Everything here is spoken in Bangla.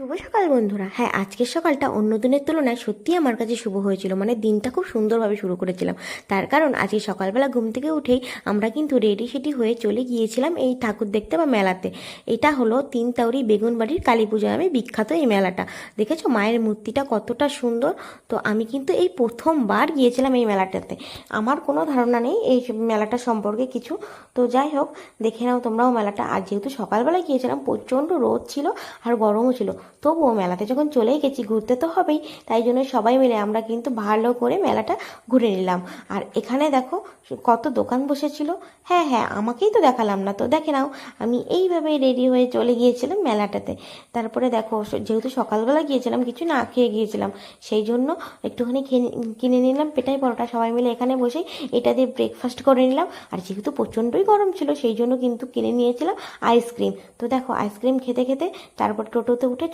শুভ সকাল বন্ধুরা। হ্যাঁ, আজকের সকালটা অন্য দিনের তুলনায় সত্যিই আমার কাছে শুভ হয়েছিল। মানে দিনটা খুব সুন্দরভাবে শুরু করেছিলাম। তার কারণ আজকে সকালবেলা ঘুম থেকে উঠেই আমরা কিন্তু রেডি সেডি হয়ে চলে গিয়েছিলাম এই ঠাকুর দেখতে বা মেলাতে। এটা হলো তিনতাউরি বেগুনবাড়ির কালী পুজো নামে বিখ্যাত এই মেলাটা। দেখেছো মায়ের মূর্তিটা কতটা সুন্দর। তো আমি কিন্তু এই প্রথমবার গিয়েছিলাম এই মেলাটাতে। আমার কোনো ধারণা নেই এই মেলাটা সম্পর্কে কিছু। তো যাই হোক, দেখে নাও তোমরাও মেলাটা। আর যেহেতু সকালবেলায় গিয়েছিলাম, প্রচণ্ড রোদ ছিল আর গরমও ছিল। তবুও মেলাতে যখন চলেই গেছি, ঘুরতে তো হবেই, তাই জন্য সবাই মিলে আমরা কিন্তু ভালো করে মেলাটা ঘুরে নিলাম। আর এখানে দেখো কত দোকান বসেছিল। হ্যাঁ হ্যাঁ, আমাকেই তো দেখালাম না, তো দেখে নাও আমি এইভাবেই রেডি হয়ে চলে গিয়েছিলাম মেলাটাতে। তারপরে দেখো, যেহেতু সকালবেলা গিয়েছিলাম, কিছু না খেয়ে গিয়েছিলাম, সেই জন্য একটুখানি কিনে নিলাম পেটাই পরোটা। সবাই মিলে এখানে বসে এটা দিয়ে ব্রেকফাস্ট করে নিলাম। আর যেহেতু প্রচণ্ডই গরম ছিল, সেই জন্য কিন্তু কিনে নিয়েছিলাম আইসক্রিম। তো দেখো, আইসক্রিম খেতে খেতে তারপর টোটোতে উঠে